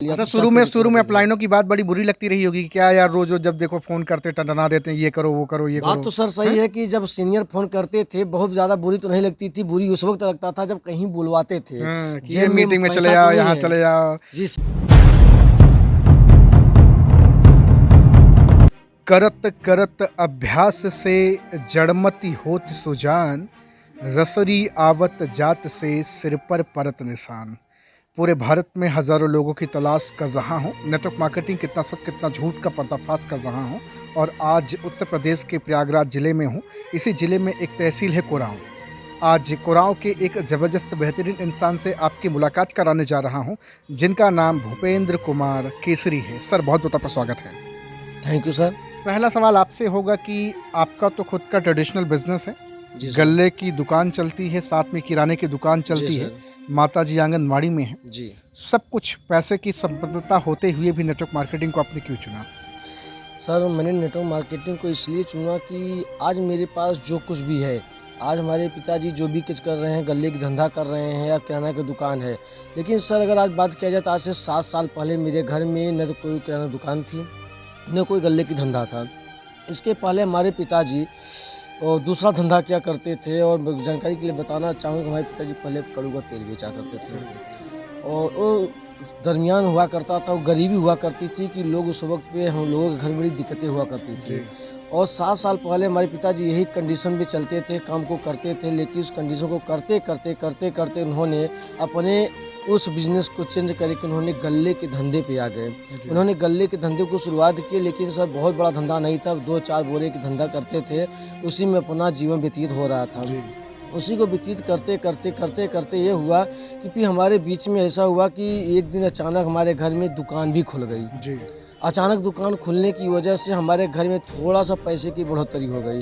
लिया अच्छा, तो शुरू में अपलाइनों की बात बड़ी बुरी लगती रही होगी कि क्या यार, रोज रोज जब देखो फोन करते टना देते हैं, ये करो वो करो ये बात करो। तो सर सही है कि जब सीनियर फोन करते थे बहुत ज़्यादा बुरी तो नहीं लगती थी, बुरी उस वक्त लगता था जब कहीं बुलवाते थे, हाँ, कि ये जेब में मीटिंग में चले पैसा तो जाओ, नहीं यहाँ है। चले जाओ। जी करत करत अभ्यास से जड़मति होत सुजान, रसरी आवत जात से सिर पर परत निशान। पूरे भारत में हजारों लोगों की तलाश कर रहा हूँ, नेटवर्क मार्केटिंग कितना सच कितना झूठ का पर्दाफाश कर रहा हूँ। और आज उत्तर प्रदेश के प्रयागराज जिले में हूँ। इसी जिले में एक तहसील है कुराऊं। आज कुराऊं के एक ज़बरदस्त बेहतरीन इंसान से आपकी मुलाकात कराने जा रहा हूँ, जिनका नाम भूपेंद्र कुमार केसरी है। सर, बहुत बहुत आपका स्वागत है। Thank you sir. पहला सवाल आपसे होगा कि आपका तो खुद का ट्रेडिशनल बिजनेस है, जी सर। गल्ले की दुकान चलती है, साथ में किराने की दुकान जी चलती है, सर। माताजी आंगनबाड़ी में है। जी सब कुछ पैसे की संबद्धता होते हुए भी नेटवर्क मार्केटिंग को आपने क्यों चुना? सर, मैंने नेटवर्क मार्केटिंग को इसलिए चुना कि आज मेरे पास जो कुछ भी है, आज हमारे पिताजी जो भी कुछ कर रहे हैं, गल्ले की धंधा कर रहे हैं या किराना की दुकान है। लेकिन सर अगर आज बात किया जाए तो आज से 7 साल पहले मेरे घर में न तो कोई किराना दुकान थी, न कोई गल्ले की धंधा था। इसके पहले हमारे पिताजी और दूसरा धंधा क्या करते थे, और जानकारी के लिए बताना चाहूँगा हमारे पिताजी पहले कड़ू का तेल बेचा करते थे। और वो दरमियान हुआ करता था, वो गरीबी हुआ करती थी कि लोग उस वक्त पे हम लोगों के घर में बड़ी दिक्कतें हुआ करती थी। और 7 साल पहले हमारे पिताजी यही कंडीशन में चलते थे, काम को करते थे, लेकिन उस कंडीशन को करते उन्होंने अपने उस बिज़नेस को चेंज करके उन्होंने गल्ले के धंधे पे आ गए। उन्होंने गल्ले के धंधे को शुरुआत की, लेकिन सर बहुत बड़ा धंधा नहीं था, 2-4 बोरे की धंधा करते थे, उसी में अपना जीवन व्यतीत हो रहा था। उसी को व्यतीत करते ये हुआ कि फिर हमारे बीच में ऐसा हुआ कि एक दिन अचानक हमारे घर में दुकान भी खुल गई। जी, अचानक दुकान खुलने की वजह से हमारे घर में थोड़ा सा पैसे की बढ़ोतरी हो गई।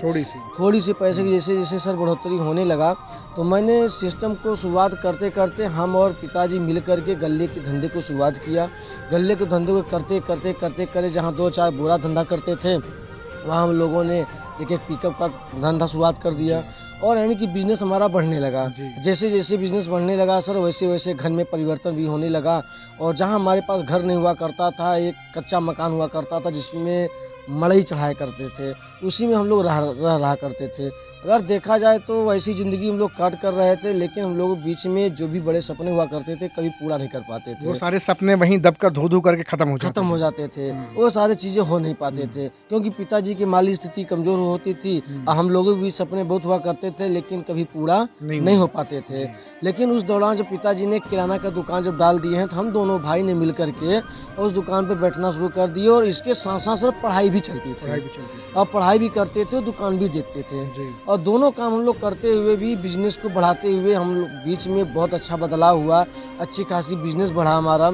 थोड़ी सी पैसे की जैसे जैसे सर बढ़ोतरी होने लगा, तो मैंने सिस्टम को शुरुआत करते हम और पिताजी मिल कर के गल्ले के धंधे को शुरुआत किया। गल्ले के धंधे को करते जहाँ 2-4 बोरा धंधा करते थे, वहाँ हम लोगों ने एक पिकअप का धंधा शुरुआत कर दिया। और यानी कि बिज़नेस हमारा बढ़ने लगा। जैसे जैसे बिज़नेस बढ़ने लगा सर, वैसे वैसे घर में परिवर्तन भी होने लगा। और जहाँ हमारे पास घर नहीं हुआ करता था, एक कच्चा मकान हुआ करता था जिसमें मड़ई चढ़ाया करते थे, उसी में हम लोग रहा करते थे। अगर देखा जाए तो वैसी ज़िंदगी हम लोग काट कर रहे थे, लेकिन हम लोग बीच में जो भी बड़े सपने हुआ करते थे कभी पूरा नहीं कर पाते थे। वो सारे सपने वहीं दबकर धो करके खत्म हो जाते थे। वो सारी चीज़ें हो नहीं पाते थे, क्योंकि पिताजी की माली स्थिति कमज़ोर होती थी। हम लोगों के भी सपने बहुत हुआ करते थे, लेकिन कभी पूरा नहीं हो पाते थे। लेकिन उस दौरान जब पिताजी ने किराना का दुकान जब डाल दिए हैं, तो हम दोनों भाई ने मिल कर के उस दुकान पर बैठना शुरू कर दिए, और इसके साथ साथ सर पढ़ाई भी चलती थी। और पढ़ाई भी करते थे, दुकान भी देखते थे। और दोनों काम हम लोग करते हुए भी, बिजनेस को बढ़ाते हुए हम लोग बीच में बहुत अच्छा बदलाव हुआ। अच्छी खासी बिजनेस बढ़ा हमारा,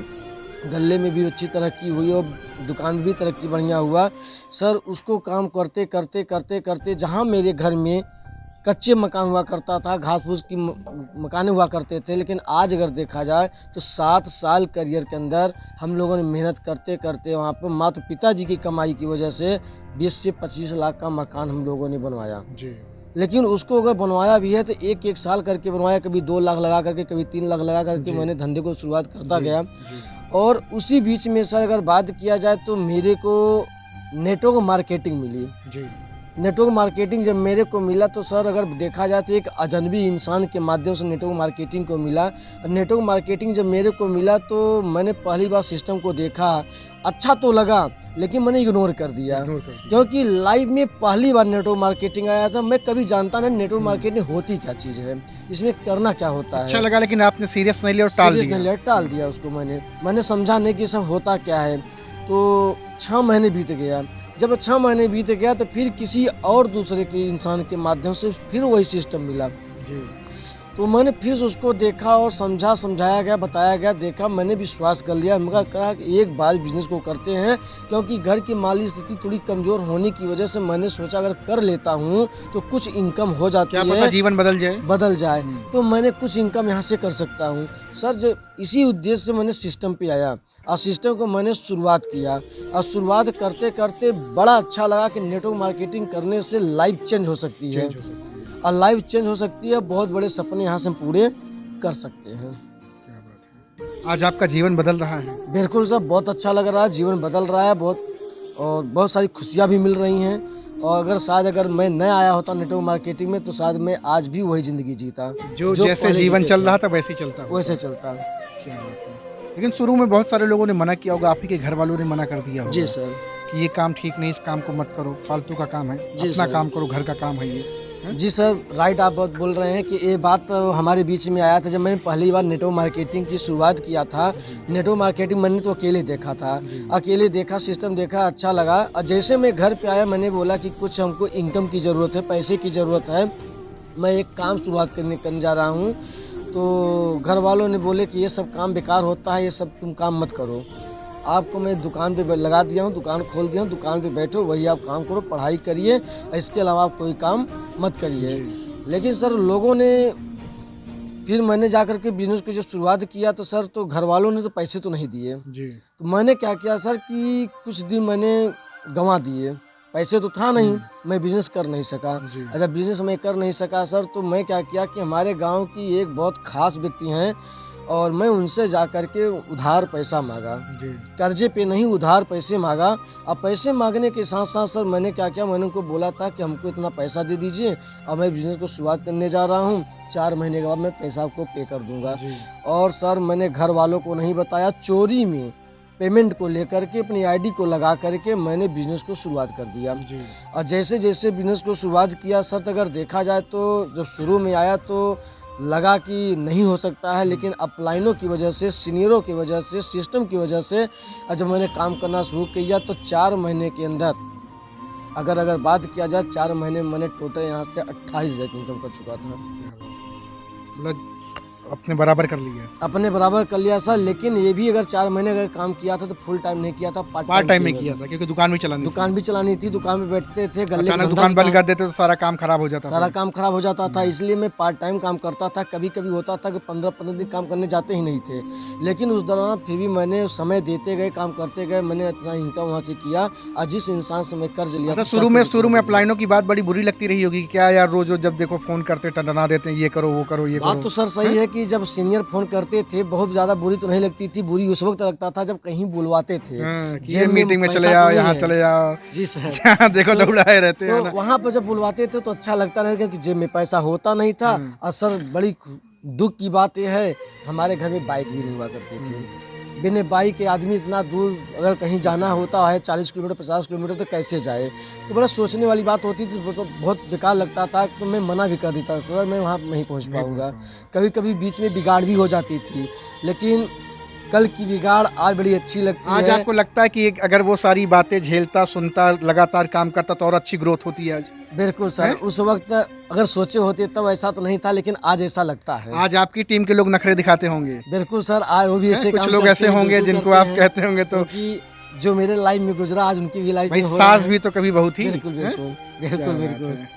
गल्ले में भी अच्छी तरक्की हुई और दुकान में भी तरक्की बढ़िया हुआ। सर उसको काम करते जहाँ मेरे घर में कच्चे मकान हुआ करता था, घास फूस की मकाने हुआ करते थे, लेकिन आज अगर देखा जाए तो 7 साल करियर के अंदर हम लोगों ने मेहनत करते वहाँ पर मात्र पिताजी की कमाई की वजह से 20 से 25 लाख का मकान हम लोगों ने बनवाया। लेकिन उसको अगर बनवाया भी है तो एक साल करके बनवाया, कभी 2 लाख लगा करके, कभी 3 लाख लगा करके मैंने धंधे को शुरुआत करता गया। और उसी बीच में सर अगर बात किया जाए तो मेरे को नेटवर्क मार्केटिंग मिली। नेटवर्क मार्केटिंग जब मेरे को मिला तो सर अगर देखा जाए तो एक अजनबी इंसान के माध्यम से नेटवर्क मार्केटिंग को मिला। नेटवर्क मार्केटिंग जब मेरे को मिला तो मैंने पहली बार सिस्टम को देखा, अच्छा तो लगा, लेकिन मैंने इग्नोर कर दिया। क्योंकि लाइव में पहली बार नेटवर्क मार्केटिंग आया था, मैं कभी जानता नहीं नेटवर्क मार्केटिंग होती क्या चीज़ है, इसमें करना क्या होता है। अच्छा लगा, लेकिन आपने सीरियस नहीं लिया और टाल दिया उसको। मैंने समझा नहीं कि सब होता क्या है। तो 6 महीने बीत गया। जब 6 महीने बीत गया तो फिर किसी और दूसरे के इंसान के माध्यम से फिर वही सिस्टम मिला। तो मैंने फिर से उसको देखा और समझाया गया, बताया गया, देखा, मैंने विश्वास कर लिया। मैंने कहा कि एक बार बिजनेस को करते हैं, क्योंकि घर की माली स्थिति थोड़ी कमज़ोर होने की वजह से मैंने सोचा अगर कर लेता हूँ तो कुछ इनकम हो जाती है, क्या पता जीवन बदल जाए। तो मैंने कुछ इनकम यहाँ से कर सकता हूँ। सर जो इसी उद्देश्य से मैंने सिस्टम पे आया और सिस्टम को मैंने शुरुआत किया। और शुरुआत करते बड़ा अच्छा लगा कि नेटवर्क मार्केटिंग करने से लाइफ चेंज हो सकती है। और लाइफ चेंज हो सकती है, बहुत बड़े सपने यहाँ से हम पूरे कर सकते हैं। आज आपका जीवन बदल रहा है। बिल्कुल सर, बहुत अच्छा लग रहा है, जीवन बदल रहा है बहुत, और बहुत सारी खुशियाँ भी मिल रही हैं। और अगर मैं न आया होता नेटवर्क मार्केटिंग में तो शायद मैं आज भी वही ज़िंदगी जीता जो जैसे पहले जीवन जीते चल थे, रहा था वैसे ही चलता होगा। वैसे चलता। क्या बात है। लेकिन शुरू में बहुत सारे लोगों ने मना किया होगा, आप ही के घर वालों ने मना कर दिया होगा जी सर। कि ये काम ठीक नहीं, इस काम को मत करो, फालतू का काम है, जी अपना सर। काम करो, घर का काम है ये। हैं? जी सर, राइट, आप बात बोल रहे हैं कि ये बात हमारे बीच में आया था जब मैंने पहली बार नेटवर्क मार्केटिंग की शुरुआत किया था। नेटवर्क मार्केटिंग मैंने तो अकेले देखा था, अकेले देखा, सिस्टम देखा, अच्छा लगा। और जैसे मैं घर पे आया मैंने बोला कि कुछ हमको इनकम की ज़रूरत है, पैसे की ज़रूरत है, मैं एक काम शुरुआत करने जा रहा हूँ। तो घर वालों ने बोले कि ये सब काम बेकार होता है, ये सब तुम काम मत करो, आपको मैं दुकान पे लगा दिया हूँ, दुकान खोल दिया हूँ, दुकान पे बैठो, वही आप काम करो, पढ़ाई करिए, इसके अलावा आप कोई काम मत करिए। लेकिन सर लोगों ने, फिर मैंने जाकर के बिजनेस को जब शुरुआत किया तो सर तो घर वालों ने तो पैसे तो नहीं दिए। जी। तो मैंने क्या किया सर कि कुछ दिन मैंने गंवा दिए, पैसे तो था नहीं, मैं बिज़नेस कर नहीं सका। जी। अच्छा, बिज़नेस मैं कर नहीं सका सर, तो मैं क्या किया कि हमारे गांव की एक बहुत ख़ास व्यक्ति हैं और मैं उनसे जा कर के उधार पैसा मांगा, जी। कर्जे पे नहीं, उधार पैसे मांगा। अब पैसे मांगने के साथ साथ सर मैंने क्या किया, मैंने उनको बोला था कि हमको इतना पैसा दे दीजिए और मैं बिज़नेस को शुरुआत करने जा रहा हूँ, 4 महीने के बाद मैं पैसा आपको पे कर दूंगा। जी। और सर मैंने घर वालों को नहीं बताया, चोरी में पेमेंट को लेकर के अपनी आईडी को लगा करके मैंने बिज़नेस को शुरुआत कर दिया। जी। और जैसे जैसे बिज़नेस को शुरुआत किया सर, तो अगर देखा जाए तो जब शुरू में आया तो लगा कि नहीं हो सकता है, लेकिन अपलाइनों की वजह से, सीनियरों की वजह से, सिस्टम की वजह से जब मैंने काम करना शुरू किया तो 4 महीने के अंदर अगर बात किया जाए 4 महीने में मैंने टोटल यहाँ से 28,000 की इनकम कर चुका था। मतलब अपने बराबर कर लिया। अपने बराबर कर लिया सर, लेकिन ये भी अगर 4 महीने अगर काम किया था तो फुल टाइम नहीं किया था, पार्ट टाइम में किया था क्योंकि दुकान भी चलानी दुकान भी चलानी थी, दुकान में बैठते थे, गले अचानक दुकान बंद कर देते तो सारा काम खराब हो जाता सारा काम खराब हो जाता था, इसलिए मैं पार्ट टाइम काम करता था। कभी कभी होता था कि 15-15 दिन काम करने जाते ही नहीं थे, लेकिन उस दौरान फिर भी मैंने समय देते गए, काम करते गए, मैंने इतना इनकम वहाँ से किया। और जिस इंसान से मैं कर्ज लिया था, शुरू में अपलाइनों की बात बड़ी बुरी लगती रही होगी, क्या यार रोज जब देखो फोन करते टना देते हैं, ये करो वो करो ये बात करो। तो सर सही है कि जब सीनियर फोन करते थे बहुत ज़्यादा बुरी तो नहीं लगती थी, बुरी उस वक्त लगता था जब कहीं बुलवाते थे, ये मीटिंग में चले जाओ, यहाँ चले जाओ, जी सर, जहाँ देखो दौड़ाए रहते हैं तो वहाँ पर जब बुलवाते थे तो अच्छा लगता नहीं, क्योंकि जेब में पैसा होता नहीं था। और सर बड़ी दुख की बात यह है, हमारे घर में बाइक भी नहीं हुआ करती थी। बिना बाइक के आदमी इतना दूर अगर कहीं जाना होता है 40 किलोमीटर 50 किलोमीटर तो कैसे जाए, तो बड़ा सोचने वाली बात होती थी, तो बहुत बेकार लगता था। तो मैं मना भी कर देता था, सर मैं वहाँ नहीं पहुँच पाऊँगा। कभी कभी बीच में बिगाड़ भी हो जाती थी, लेकिन कल की बिगाड़ आज बड़ी अच्छी लगती है। आज आपको लगता है कि अगर वो सारी बातें झेलता, सुनता, लगातार काम करता तो और अच्छी ग्रोथ होती है आज? बिल्कुल सर, उस वक्त अगर सोचे होते तब ऐसा तो नहीं था, लेकिन आज ऐसा लगता है। आज आपकी टीम के लोग नखरे दिखाते होंगे। बिल्कुल सर, आज वो भी ऐसे कुछ काम लोग करते ऐसे हैं, होंगे बिल्कुल जिनको करते आप हैं, कहते होंगे तो क्योंकि जो मेरे लाइफ में गुजरा आज उनकी भी लाइफ भाई में हो रहा सास है। भी तो कभी बहू थी। बिल्कुल बिल्कुल बिल्कुल क्या बात बिल्कुल। है।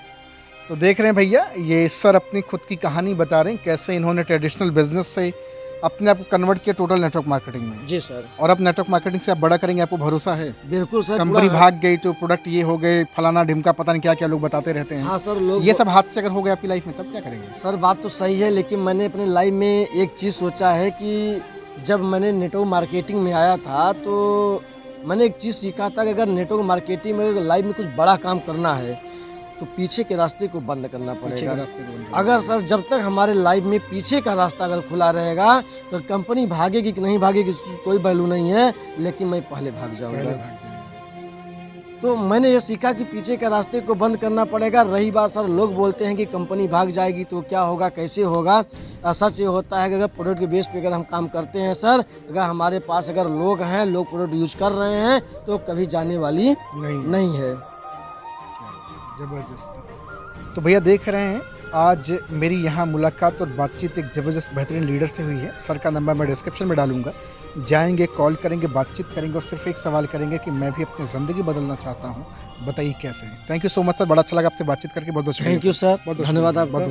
तो देख रहे हैं भैया, ये सर अपनी खुद की कहानी बता रहे हैं कैसे इन्होंने ट्रेडिशनल बिजनेस से अपने आप को कन्वर्ट किया टोटल नेटवर्क मार्केटिंग में। जी सर, और अब नेटवर्क मार्केटिंग से आप बड़ा करेंगे, आपको भरोसा है? बिल्कुल सर। कंपनी भाग गई तो प्रोडक्ट ये हो गए, फलाना ढिमका, पता नहीं क्या क्या लोग बताते रहते हैं। हाँ सर, लोग ये सब हाथ से अगर हो गया आपकी लाइफ में तब क्या करेंगे? सर बात तो सही है, लेकिन मैंने अपनी लाइफ में एक चीज़ सोचा है कि जब मैंने नेटवर्क मार्केटिंग में आया था तो मैंने एक चीज़ सीखा था कि अगर नेटवर्क मार्केटिंग में लाइफ में कुछ बड़ा काम करना है तो पीछे के रास्ते को बंद करना पड़ेगा। अगर सर जब तक हमारे लाइफ में पीछे का रास्ता अगर खुला रहेगा तो कंपनी भागेगी कि नहीं भागेगी इसकी कोई वैल्यू नहीं है, लेकिन मैं पहले भाग जाऊंगा। तो मैंने ये सीखा कि पीछे के रास्ते को बंद करना पड़ेगा। रही बात सर, लोग बोलते हैं कि कंपनी भाग जाएगी तो क्या होगा, कैसे होगा। सच ये होता है कि अगर प्रोडक्ट के बेस पे अगर हम काम करते हैं सर, अगर हमारे पास अगर लोग हैं, लोग प्रोडक्ट यूज कर रहे हैं तो कभी जाने वाली नहीं है। जबरदस्त। तो भैया देख रहे हैं आज मेरी यहाँ मुलाकात और बातचीत एक ज़बरदस्त बेहतरीन लीडर से हुई है। सर का नंबर मैं डिस्क्रिप्शन में डालूंगा, जाएंगे, कॉल करेंगे, बातचीत करेंगे और सिर्फ एक सवाल करेंगे कि मैं भी अपनी ज़िंदगी बदलना चाहता हूँ, बताइए कैसे। Thank you so much sir, बड़ा अच्छा लगा आपसे बातचीत करके। बहुत बहुत थैंक यू सर, धन्यवाद। आप बहुत